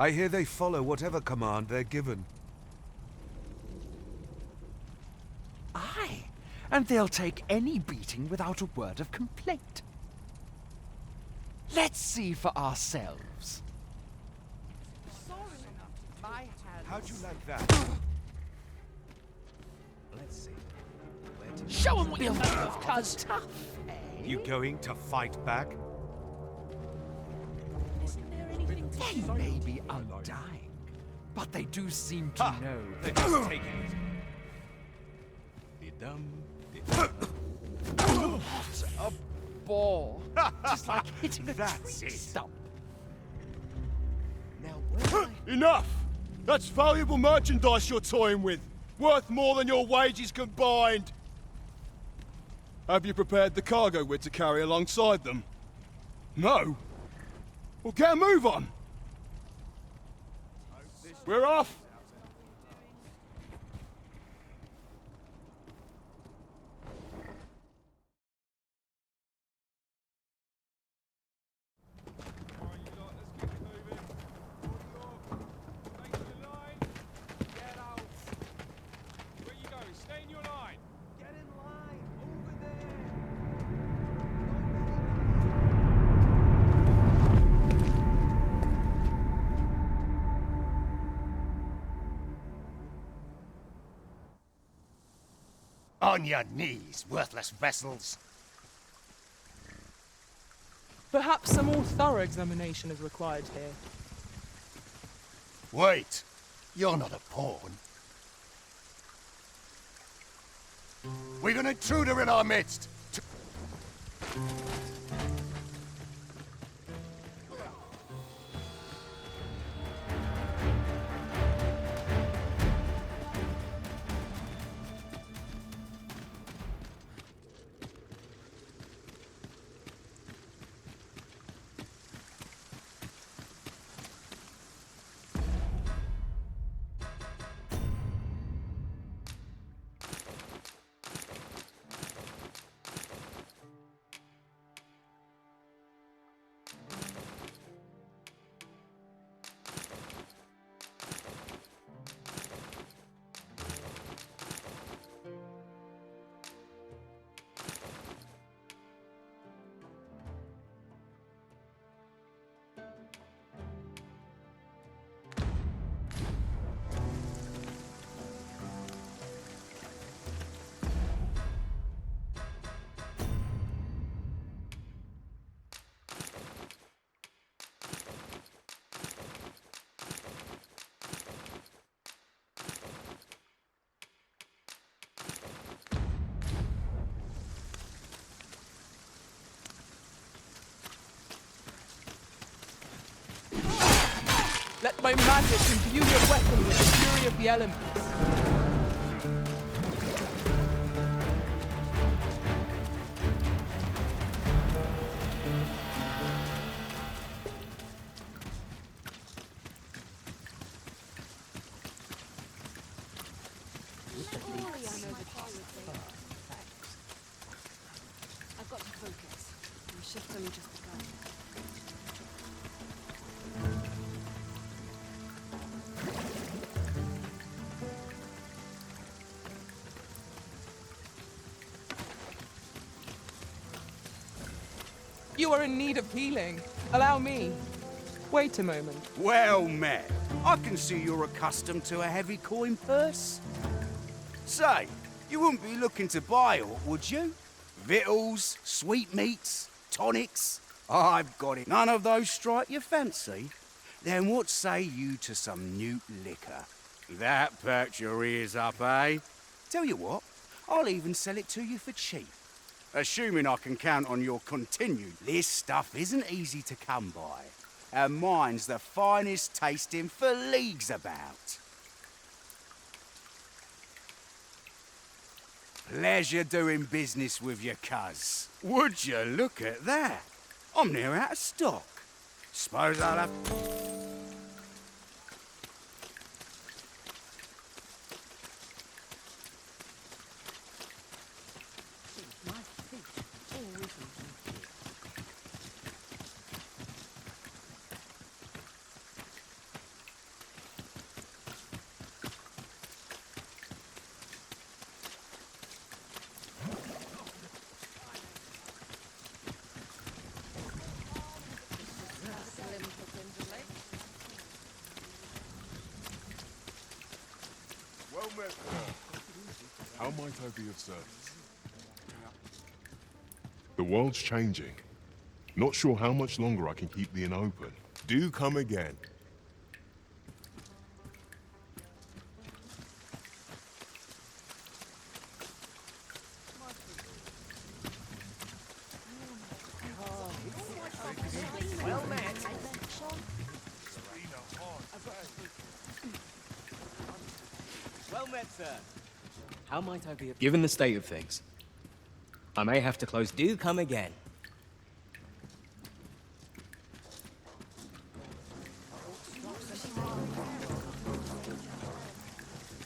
I hear they follow whatever command they're given. Aye, and they'll take any beating without a word of complaint. Let's see for ourselves. How'd you like that? Let's see. Show 'em what you're made of, cuz. Tough, eh? You going to fight back? They may be undying, but they do seem to know. They're just taking it. What a bore. Just like hitting a That's tree it. stump. Now, where Enough! That's valuable merchandise you're toying with. Worth more than your wages combined. Have you prepared the cargo we're to carry alongside them? No? Well, get a move on! We're off! On your knees, worthless vessels. Perhaps some more thorough examination is required here. Wait, you're not a pawn. We've an intruder in our midst. Let my magic imbue your weapon with the fury of the elements. I've got to focus. My shift's only just begun. You are in need of healing. Allow me. Wait a moment. Well met. I can see you're accustomed to a heavy coin purse. Say, you wouldn't be looking to buy aught, would you? Victuals, sweetmeats, tonics? I've got it. None of those strike your fancy? Then what say you to some new liquor? That perks your ears up, eh? Tell you what, I'll even sell it to you for cheap. Assuming I can count on your continued. This stuff isn't easy to come by, and mine's the finest tasting for leagues about. Pleasure doing business with you, cuz. Would you look at that? I'm near out of stock. Suppose I'll have... How might I be of service? The world's changing. Not sure how much longer I can keep the inn open. Do come again. Well met, sir. How might I be? Given the state of things, I may have to close. Do come again.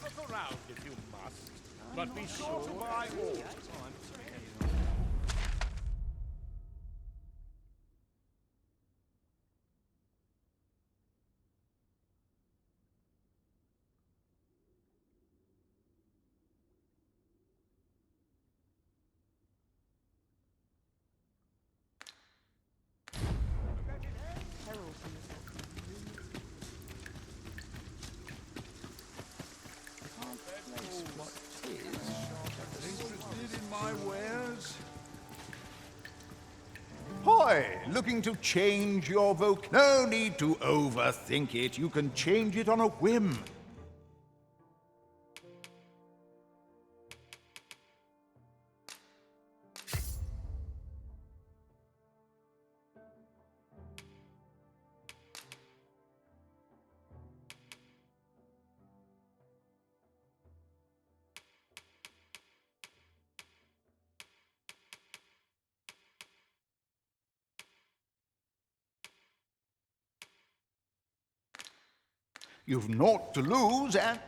Look around if you must, but be sure to buy all. Interested in my wares? Hoy, looking to change your No need to overthink it. You can change it on a whim. You've naught to lose, and...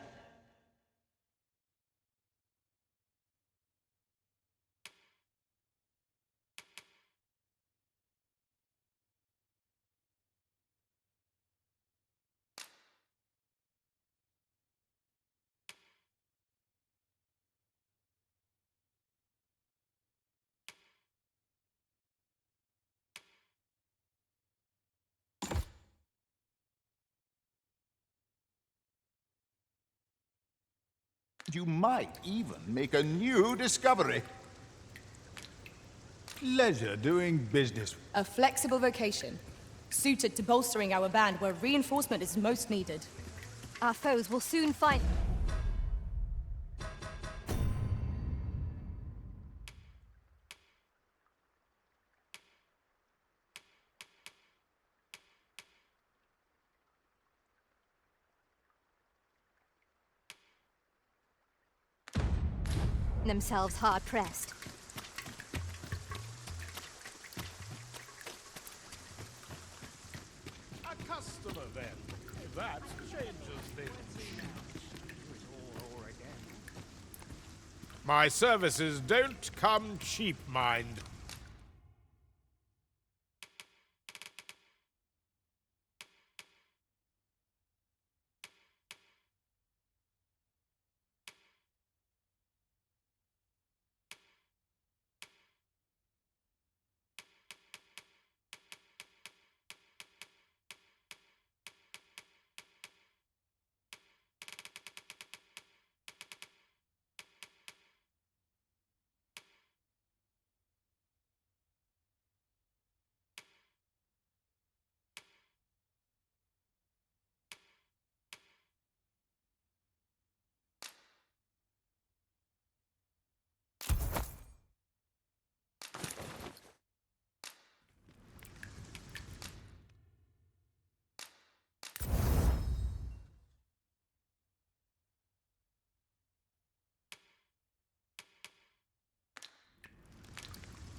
You might even make a new discovery. Pleasure doing business. A flexible vocation, suited to bolstering our band where reinforcement is most needed. Our foes will soon find... themselves hard-pressed. A customer, then. That changes things. My services don't come cheap, mind.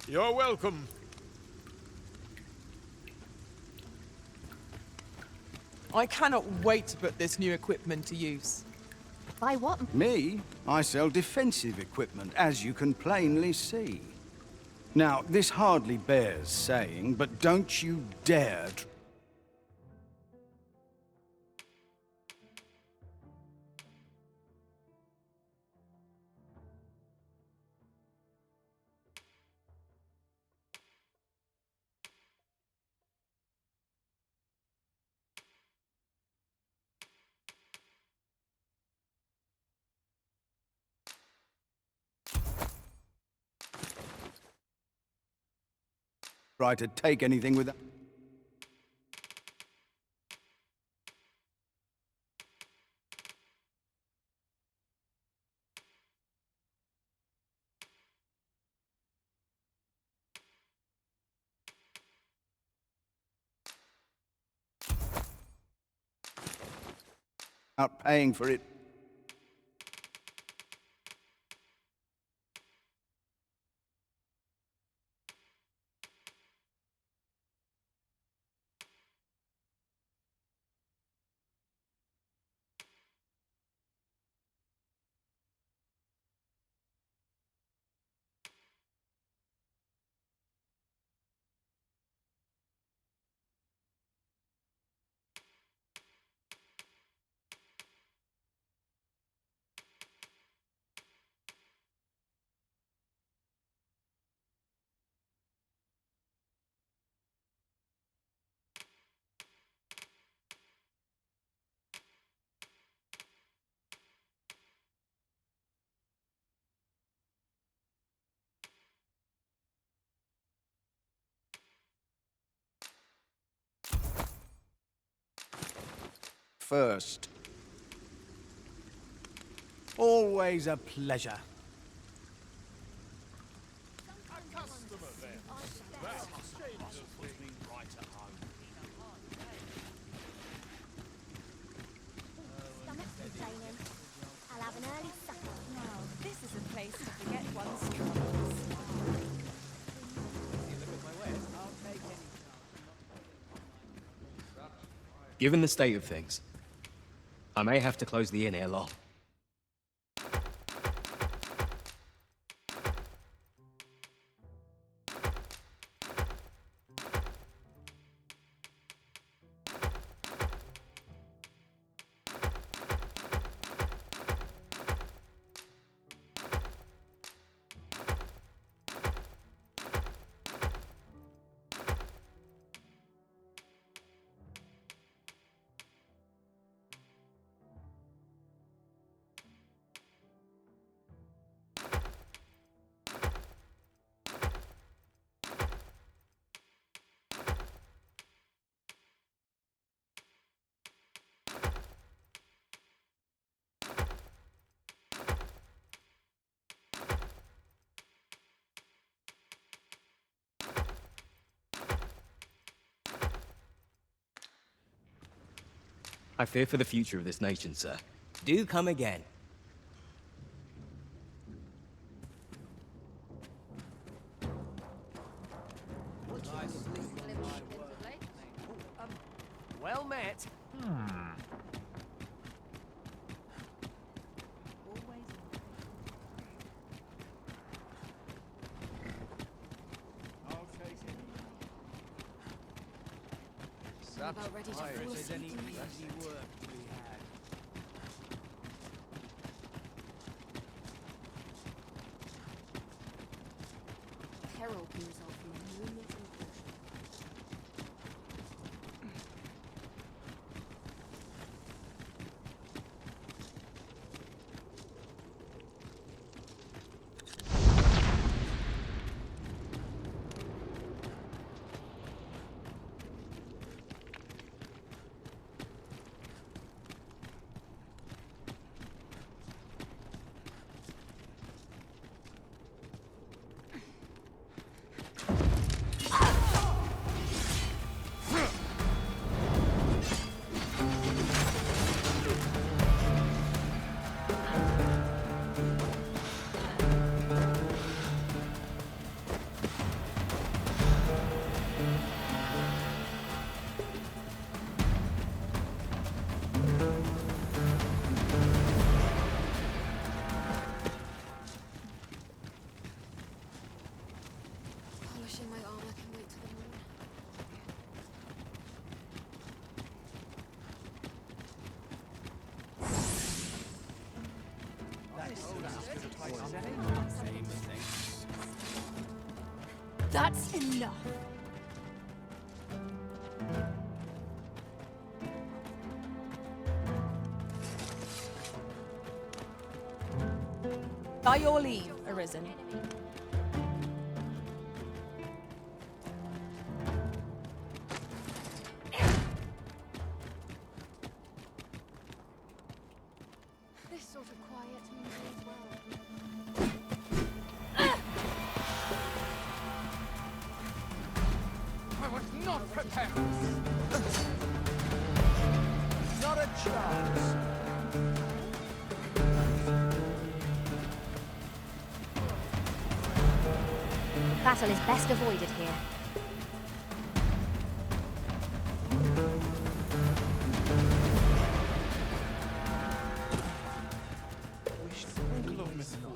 You're welcome. I cannot wait to put this new equipment to use. By what? Me? I sell defensive equipment, as you can plainly see. Now, this hardly bears saying, but don't you dare... Try to take anything with... Out paying for it. First. Always a pleasure. I'll have an early supper. Now, this is a place to forget one's troubles. Given the state of things, I may have to close the inn ere long. I fear for the future of this nation, sir. Do come again. Well met. About ready to fall asleep. Peril can result from a moonlit incursion. Polishing my armor can wait till the morning. That's enough. By your leave, Arisen. Prepare. Not a chance. Battle is best avoided here.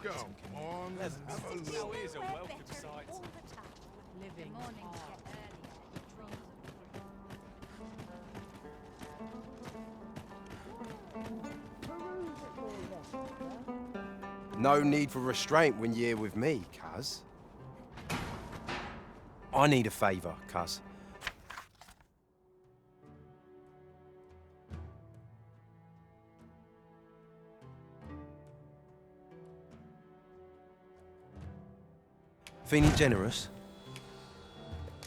Come on, let's have a look. Now here's a welcome sight. Living mornings get No need for restraint when you're with me, cuz. I need a favour, cuz. Feeling generous?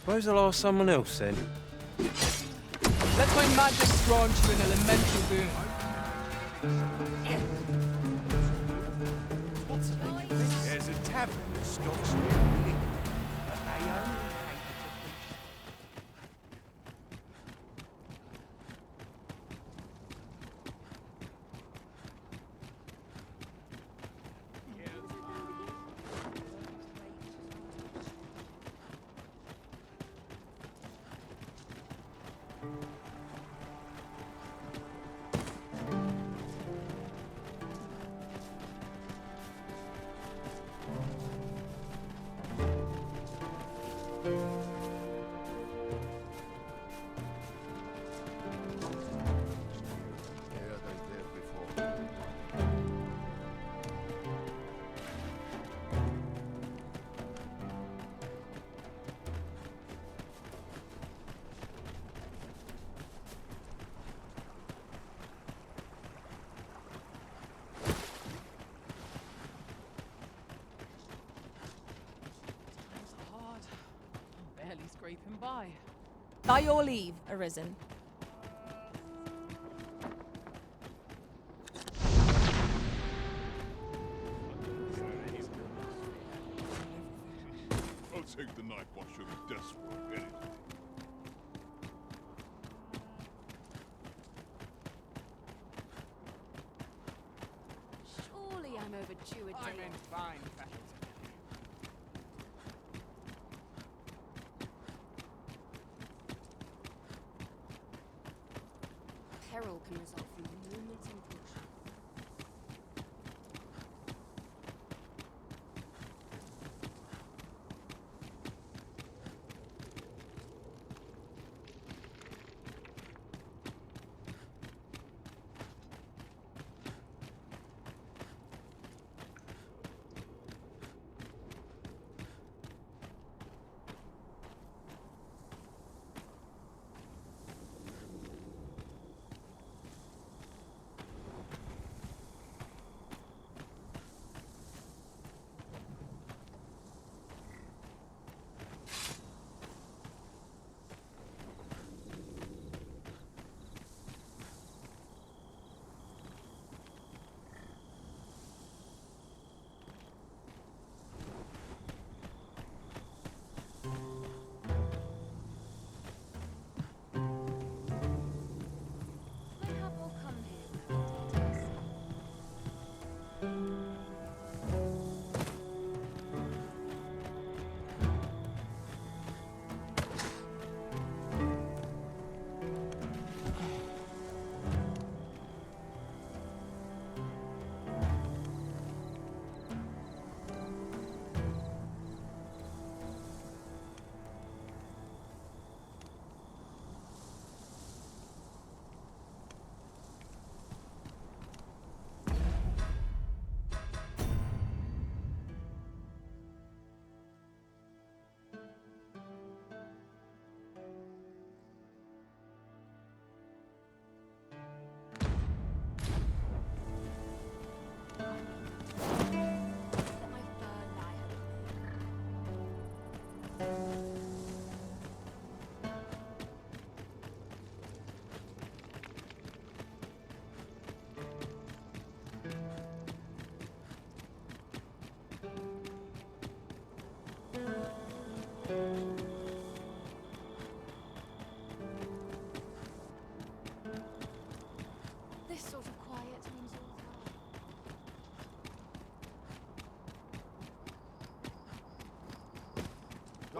Where's the last someone else then? Let my magic grant you an elemental boon. There's a tavern that stocks new liquor, but they only Hard. I'm barely scraping by. By your leave, Arisen. I'll take the knife while you're desperate. Get it? Surely I'm overdue a day. I'm in fine fashion. Peril can result from a moment's impulsion.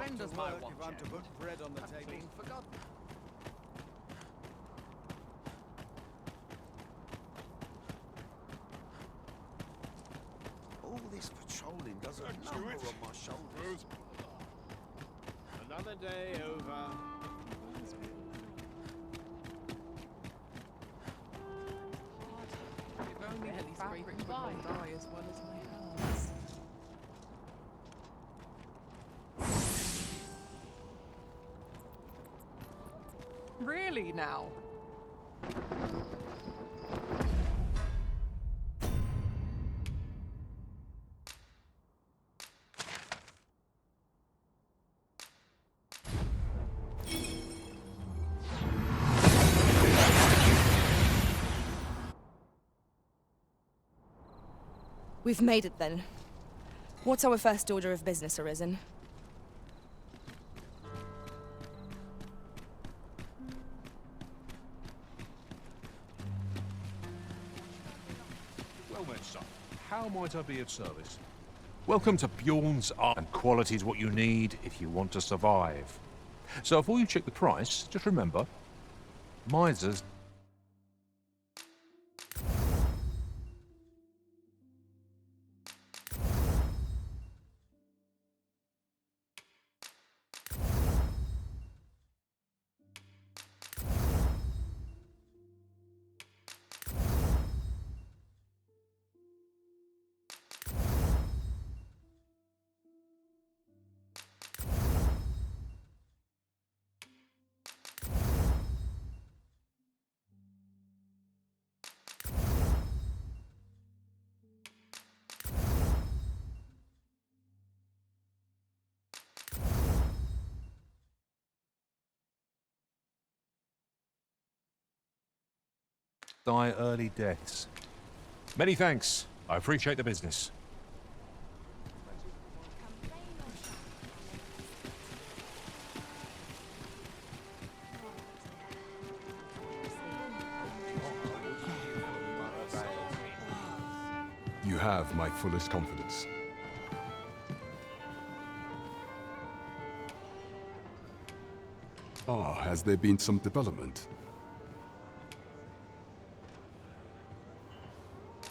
When does my watch if I'm to end? put bread on the I've table? been forgotten. All this patrolling does a number on my shoulders. Another day over. If only the fabric would not die as well as my hands. Really now? We've made it then. What's our first order of business, Arisen? Well met, son. How might I be of service? Welcome to Bjorn's Art, and quality's what you need if you want to survive. So before you check the price, just remember, misers. Die early deaths. Many thanks. I appreciate the business. You have my fullest confidence. Ah, has there been some development?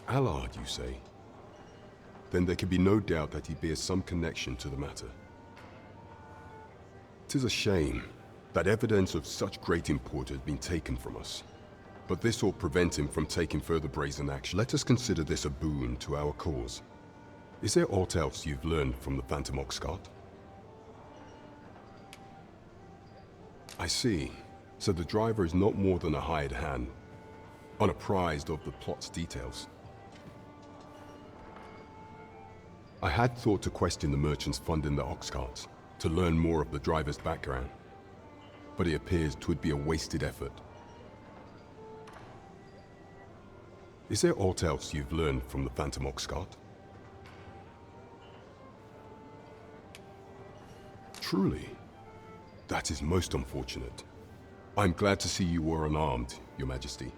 Allard, you say? Then there can be no doubt that he bears some connection to the matter. 'Tis a shame that evidence of such great import has been taken from us. But this ought prevent him from taking further brazen action. Let us consider this a boon to our cause. Is there aught else you've learned from the Phantom Oxcart? I see. So the driver is not more than a hired hand, unapprised of the plot's details. I had thought to question the merchants funding the ox carts, to learn more of the driver's background. But it appears 'twould be a wasted effort. Is there aught else you've learned from the Phantom Oxcart? Truly, that is most unfortunate. I'm glad to see you were unarmed, Your Majesty.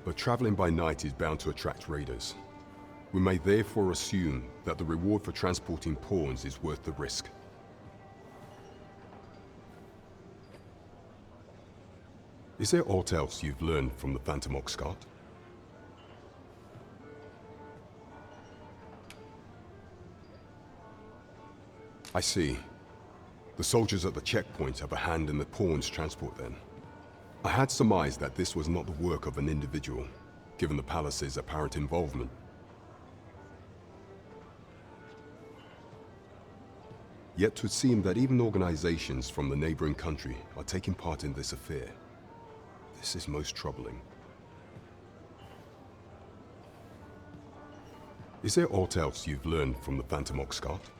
But traveling by night is bound to attract raiders. We may therefore assume that the reward for transporting pawns is worth the risk. Is there aught else you've learned from the Phantom Oxcart? I see. The soldiers at the checkpoint have a hand in the pawns transport then. I had surmised that this was not the work of an individual, given the palace's apparent involvement. Yet 'twould seem that even organizations from the neighboring country are taking part in this affair. This is most troubling. Is there aught else you've learned from the Phantom Oxcart?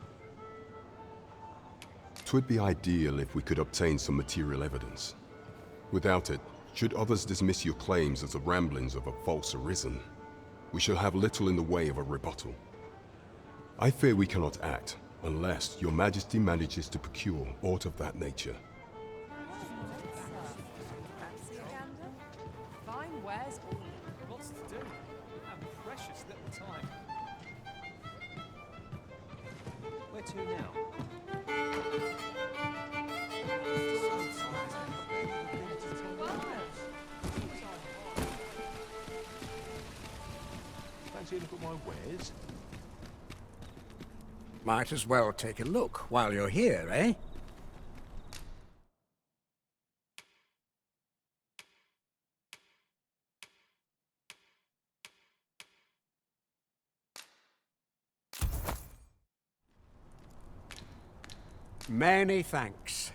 'Twould be ideal if we could obtain some material evidence. Without it, should others dismiss your claims as the ramblings of a false Arisen, we shall have little in the way of a rebuttal. I fear we cannot act unless Your Majesty manages to procure aught of that nature. Fancy a gander? Fine wares all. Lots to do. And precious little time. Where to now? Fancy a look at my wares? Might as well take a look while you're here, eh? Many thanks.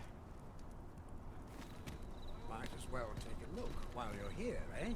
Might as well take a look while you're here, eh?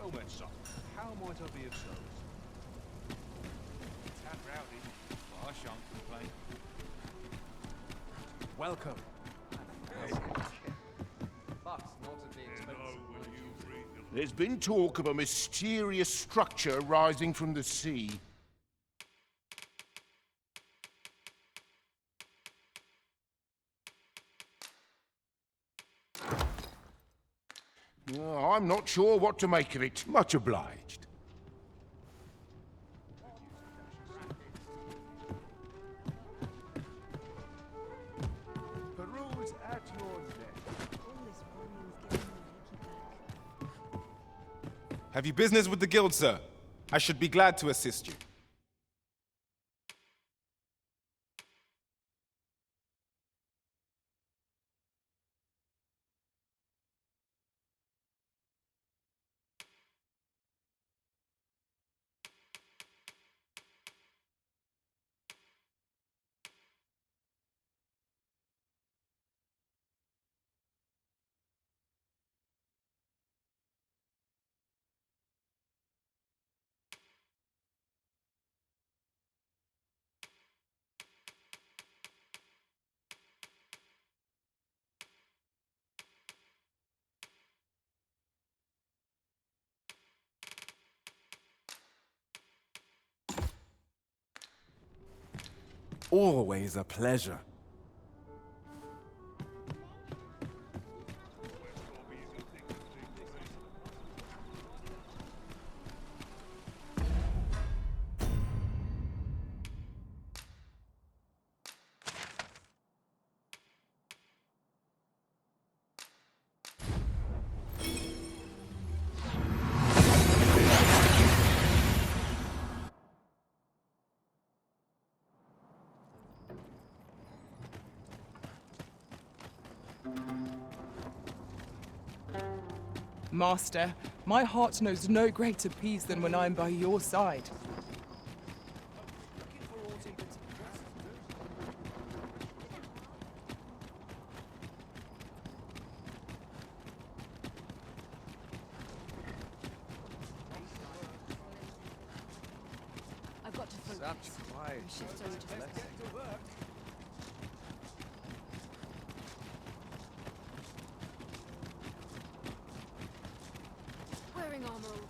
Well met, son. How might I be of service? Tad rowdy, but I shan't complain. Welcome. There's been talk of a mysterious structure rising from the sea. I'm not sure what to make of it. Much obliged. Peruse at your neck. Have you business with the guild, sir? I should be glad to assist you. Always a pleasure. Master, my heart knows no greater peace than when I am by your side. I've got to focus. Such quiet. Shift over to focus. Wearing armor all day.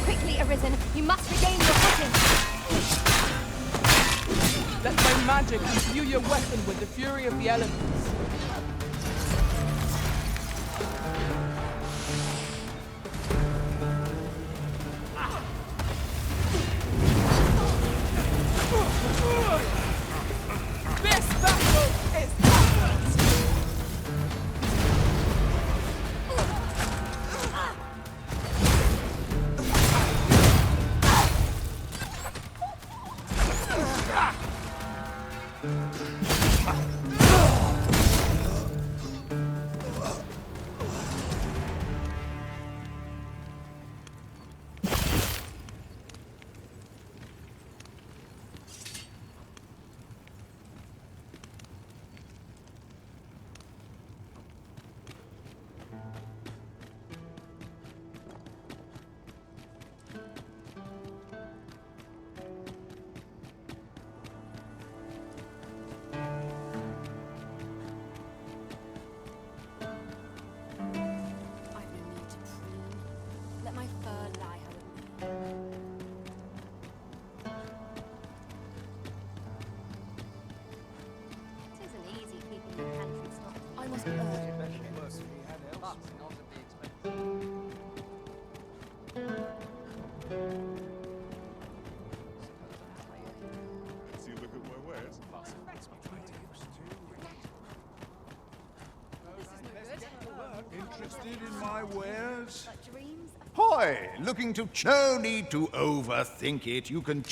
Quickly, Arisen, you must regain your footing. Let my magic imbue your weapon with the fury of the elements. This battle is hopeless! Let my fur lie how it may. It isn't easy keeping your pantry stocked. I must be urgent. See, look at my wares. Interested in my wares? But dreams Hoy! Looking to... No need to overthink it. You can...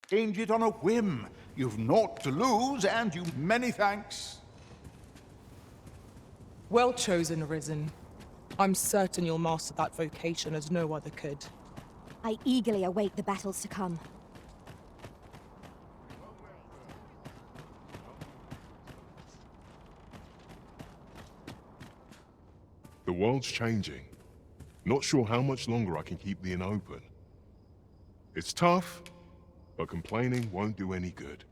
Change it on a whim. You've naught to lose, and you many thanks. Well chosen, Arisen. I'm certain you'll master that vocation as no other could. I eagerly await the battles to come. The world's changing. Not sure how much longer I can keep the inn open. It's tough, but complaining won't do any good.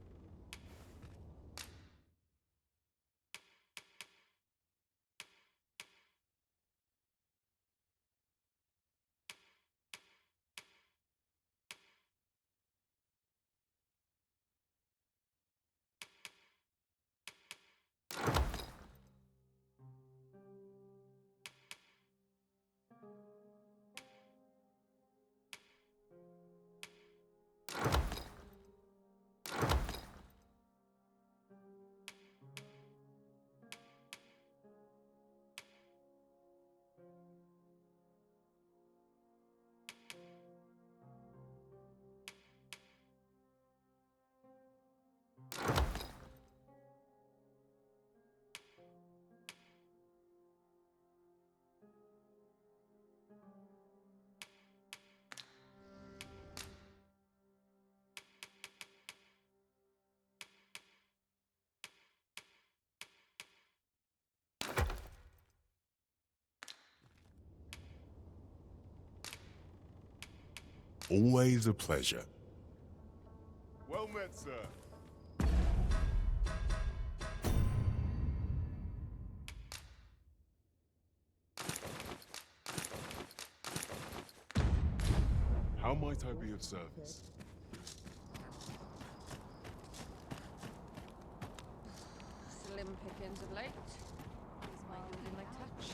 Always a pleasure. Well met, sir. How might I be of service? Slim pickings of late. Is my good in my touch?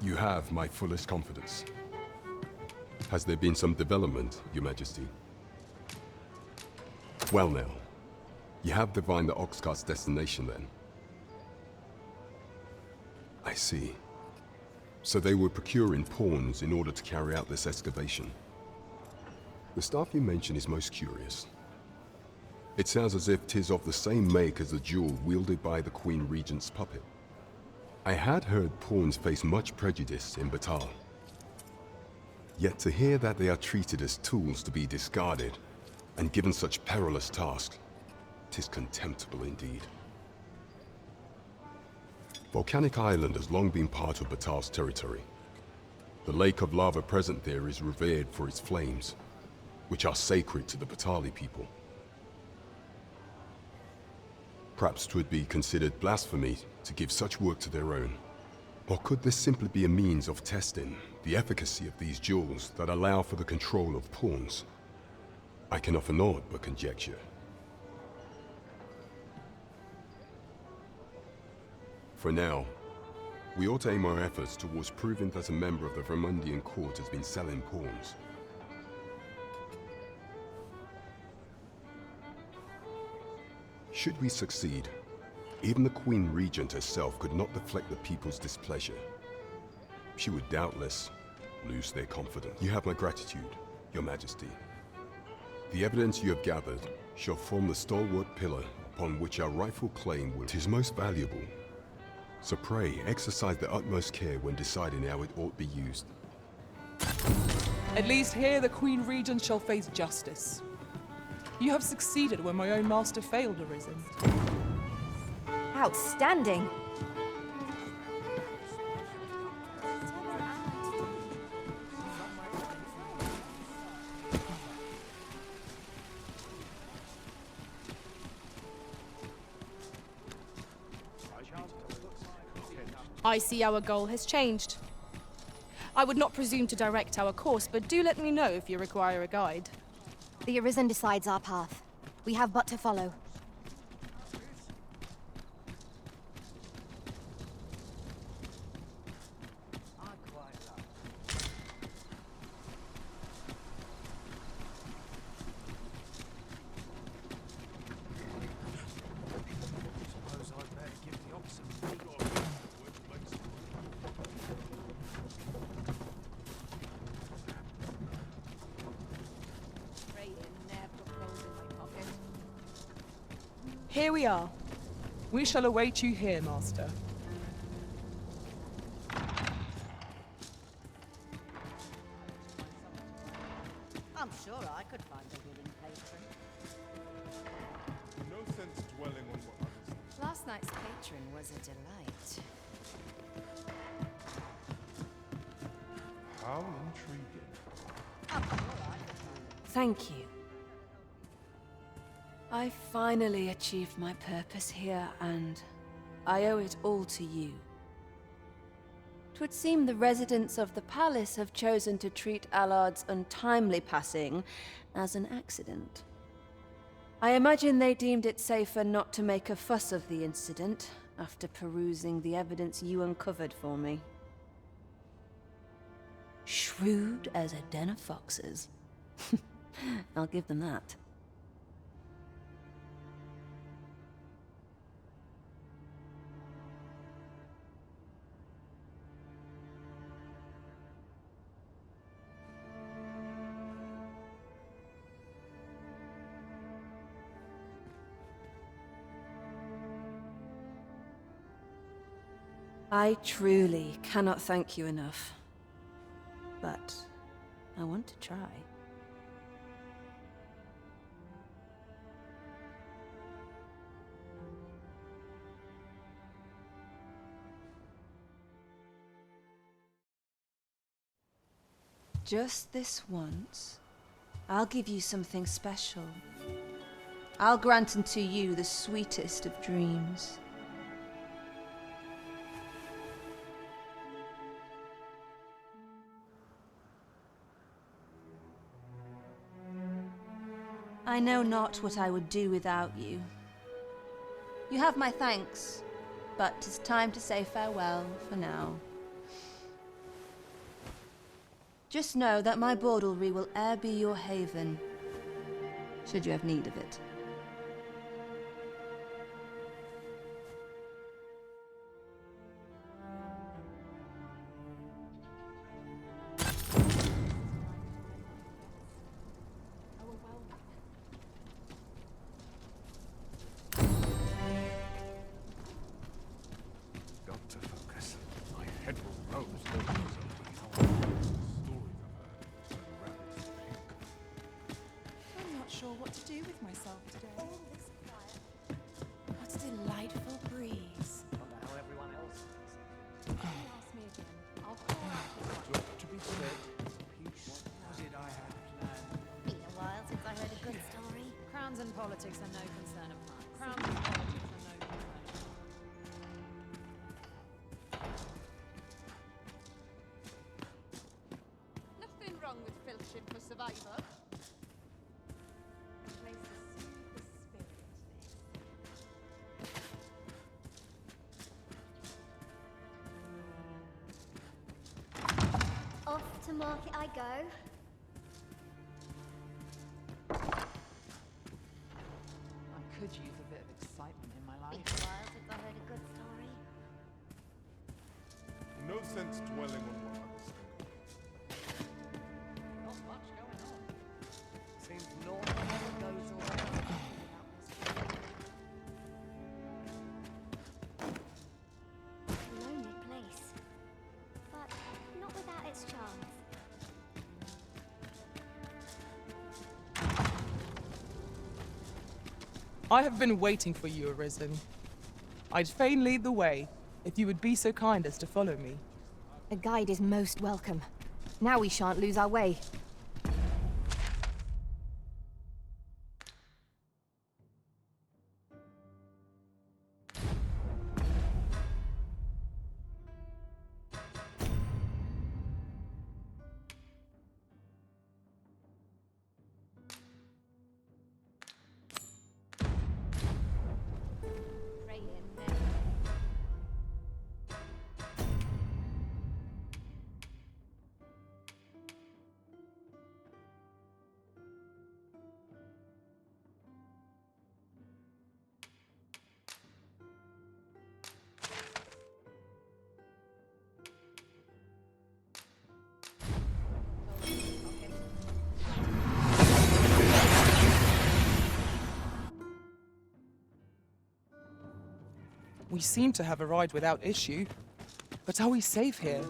You have my fullest confidence. Has there been some development, Your Majesty? Well now, you have divined the Oxcart's destination then. I see. So they were procuring pawns in order to carry out this excavation. The staff you mention is most curious. It sounds as if 'tis of the same make as the jewel wielded by the Queen Regent's puppet. I had heard pawns face much prejudice in Batal. Yet to hear that they are treated as tools to be discarded and given such perilous tasks, 'tis contemptible indeed. Volcanic Island has long been part of Batal's territory. The lake of lava present there is revered for its flames, which are sacred to the Batali people. Perhaps 'twould be considered blasphemy to give such work to their own. Or could this simply be a means of testing the efficacy of these jewels that allow for the control of pawns? I can offer naught but conjecture. For now, we ought to aim our efforts towards proving that a member of the Vermundian court has been selling pawns. Should we succeed, even the Queen Regent herself could not deflect the people's displeasure. She would doubtless lose their confidence. You have my gratitude, Your Majesty. The evidence you have gathered shall form the stalwart pillar upon which our rightful claim will. 'Tis most valuable. So pray, exercise the utmost care when deciding how it ought be used. At least here the Queen Regent shall face justice. You have succeeded where my own master failed, Arisen. Outstanding! I see our goal has changed. I would not presume to direct our course, but do let me know if you require a guide. The Arisen decides our path. We have but to follow. Suppose I'd better give the oxen a good Here we are. We shall await you here, Master. I'm sure I could find a willing patron. No sense dwelling on what others. Last night's patron was a delight. How intriguing. Thank you. I finally achieved my purpose here, and I owe it all to you. 'Twould seem the residents of the palace have chosen to treat Allard's untimely passing as an accident. I imagine they deemed it safer not to make a fuss of the incident after perusing the evidence you uncovered for me. Shrewd as a den of foxes. I'll give them that. I truly cannot thank you enough, but I want to try. Just this once, I'll give you something special. I'll grant unto you the sweetest of dreams. I know not what I would do without you. You have my thanks, but 'tis time to say farewell for now. Just know that my bordlery will e'er be your haven, should you have need of it. Got to focus. My head will rose. Stories I've heard. I'm not sure what to do with myself today. What a delightful breeze. Wonder how everyone else is. Ask me again. I'll pour out his wine. To be said, peace was it I had planned. Been a while since I heard a good story. Crowns and politics are no concern of mine. Crowns and politics are no concern of mine. Nothing wrong with filching for survivor. Place to soothe the spirit, Off to market I go. I could use a bit of excitement in my Been life. a while since I heard a good story. No sense dwelling on what others think. Not much going on. Seems normal never goes all around. A lonely place, but not without its charms. I have been waiting for you, Arisen. I'd fain lead the way, if you would be so kind as to follow me. A guide is most welcome. Now we shan't lose our way. We seem to have arrived without issue. But are we safe here?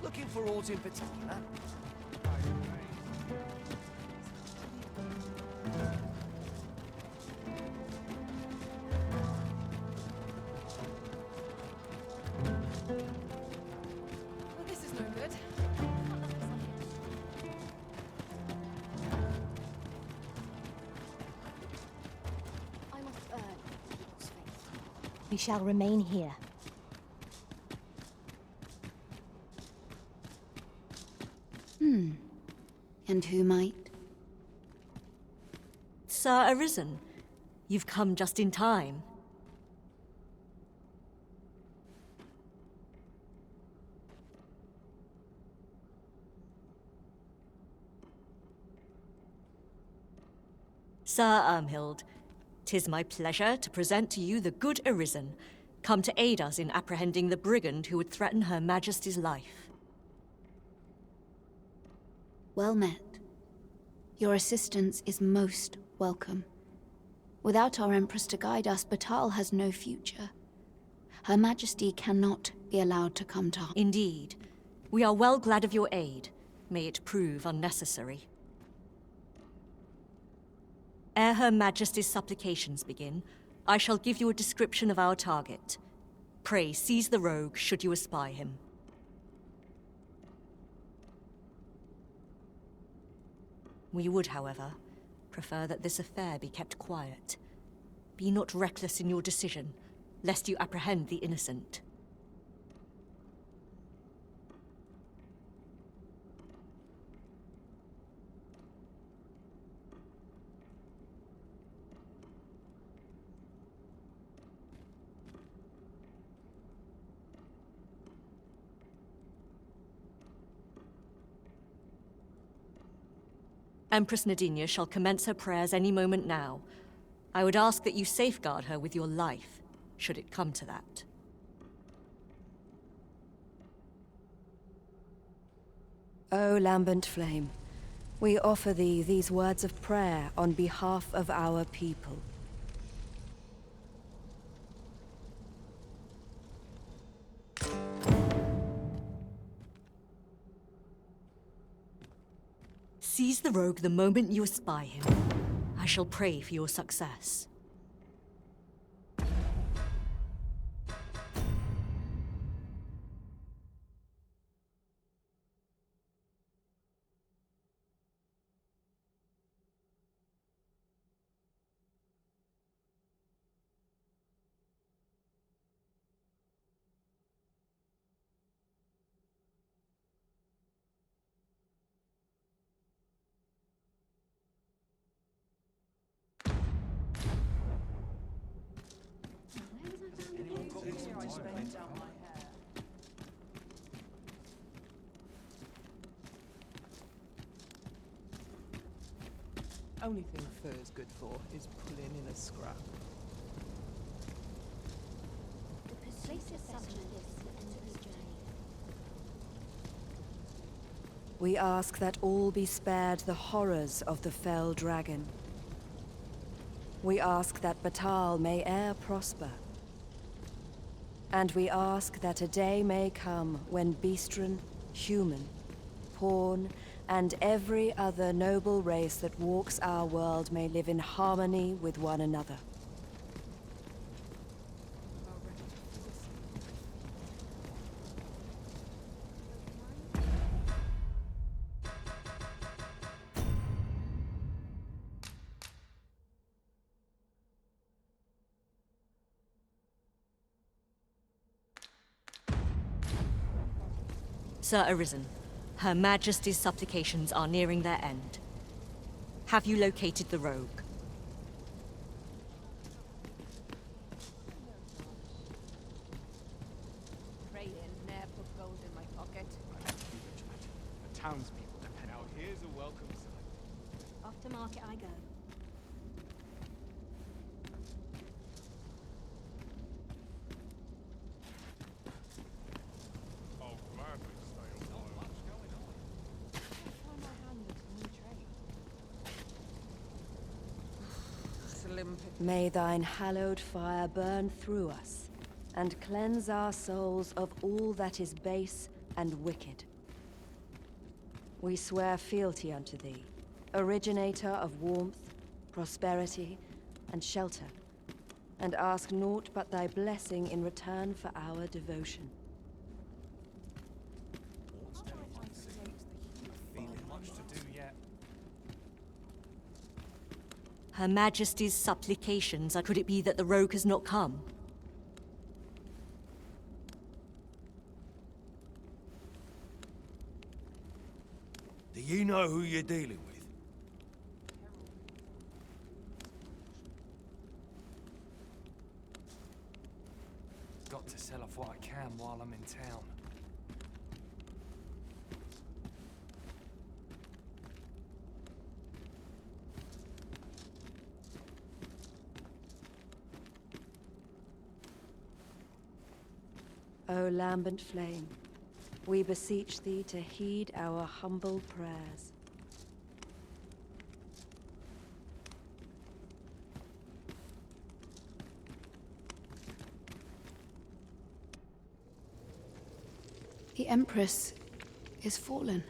Looking for aught in particular? Well, this is no good. I must earn people's faith. We shall remain here. And who might? Sir Arisen, you've come just in time. Sir Ermhild, 'tis my pleasure to present to you the good Arisen, come to aid us in apprehending the brigand who would threaten Her Majesty's life. Well met. Your assistance is most welcome. Without our Empress to guide us, Batal has no future. Her Majesty cannot be allowed to come to harm. Indeed. We are well glad of your aid. May it prove unnecessary. Ere Her Majesty's supplications begin, I shall give you a description of our target. Pray seize the rogue should you espy him. We would, however, prefer that this affair be kept quiet. Be not reckless in your decision, lest you apprehend the innocent. Empress Nadinia shall commence her prayers any moment now. I would ask that you safeguard her with your life, should it come to that. O lambent flame, we offer thee these words of prayer on behalf of our people. Seize the rogue the moment you espy him. I shall pray for your success. Only thing fur's good for is pulling in a scrap. The persuasive summon enters journey. We ask that all be spared the horrors of the fell dragon. We ask that Batal may e'er prosper. And we ask that a day may come when Beastren, human, pawn, and every other noble race that walks our world may live in harmony with one another. Sir Arisen, Her Majesty's supplications are nearing their end. Have you located the rogue? Pray in, ne'er put gold in my pocket. The townspeople depend. Now here's a welcome sight. Off to market I go. Slim pickings. May thine hallowed fire burn through us, and cleanse our souls of all that is base and wicked. We swear fealty unto thee, originator of warmth, prosperity, and shelter, and ask naught but thy blessing in return for our devotion. Much to do yet. Her Majesty's supplications. Could it be that the rogue has not come? Do you know who you're dealing with? Got to sell off what I can while I'm in town. O lambent flame, we beseech thee to heed our humble prayers. The Empress is fallen.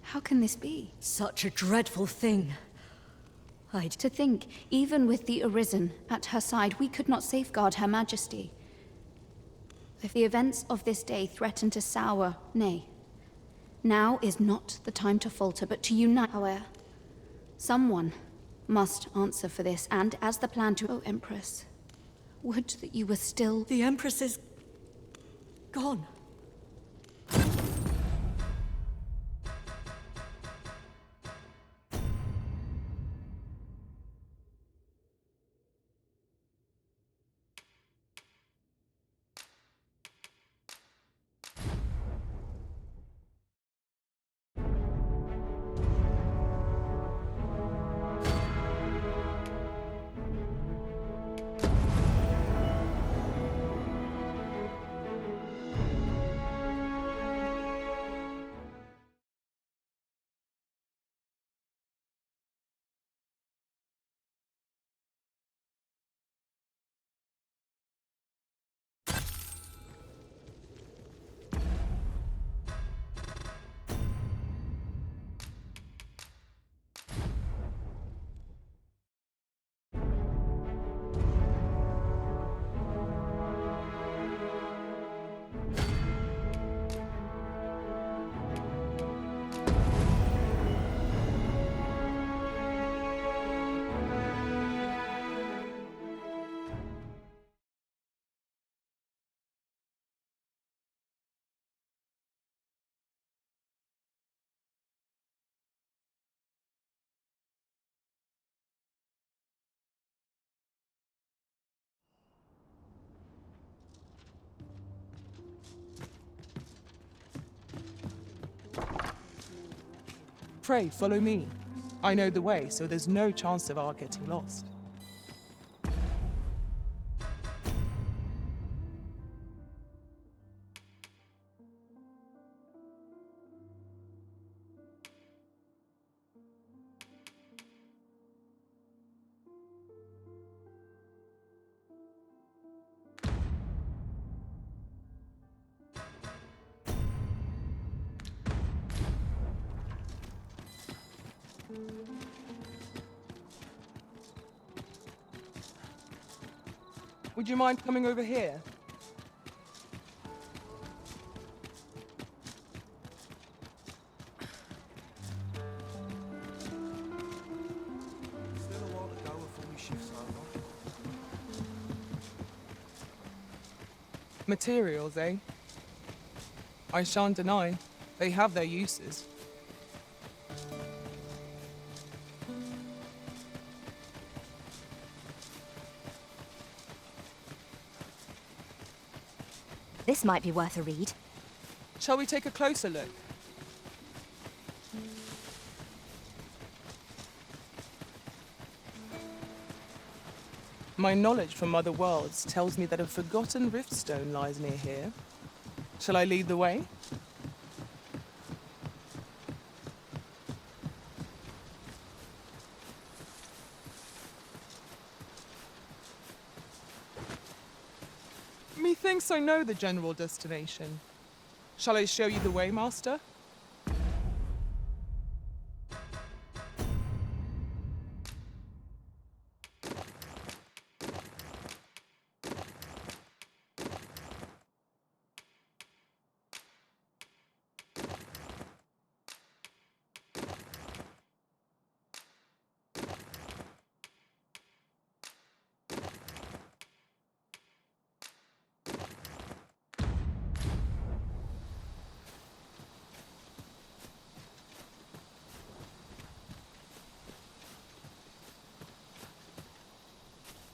How can this be? Such a dreadful thing. To think, even with the Arisen at her side, we could not safeguard Her Majesty. If the events of this day threaten to sour, nay, now is not the time to falter, but to unite. However, someone must answer for this, and as the plan to... Oh, Empress, would that you were still... The Empress is... gone. Pray, follow me. I know the way, so there's no chance of our getting lost. Would you mind coming over here? Still a while to go before we shift over. Materials, eh? I shan't deny, they have their uses. This might be worth a read. Shall we take a closer look? My knowledge from other worlds tells me that a forgotten riftstone lies near here. Shall I lead the way? Methinks I know the general destination. Shall I show you the way, Master?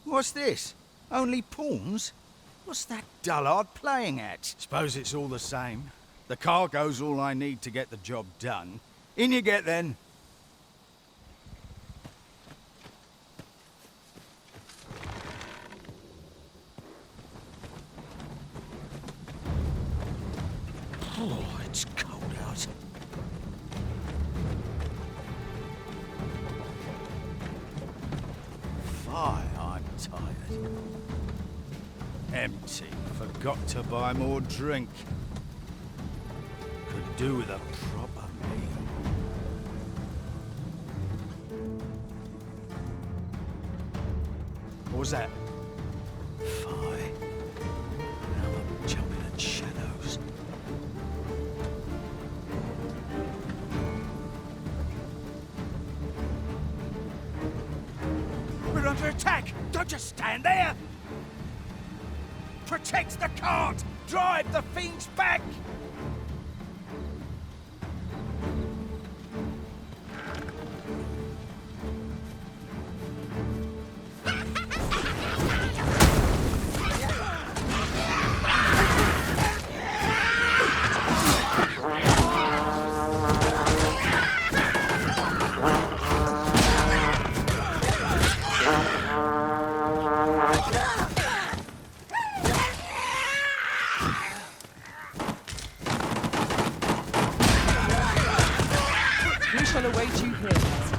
What's this? Only pawns? What's that dullard playing at? Suppose it's all the same. The cargo's all I need to get the job done. In you get, then. Oh, it's cold out. Fie, I'm tired. Empty. Forgot to buy more drink. Could do with a proper meal. What was that? Fie. Now I'm jumping at shadows. We're under attack! Don't just stand there! Protect the cart! Drive the fiends back! We shall await you here, Master.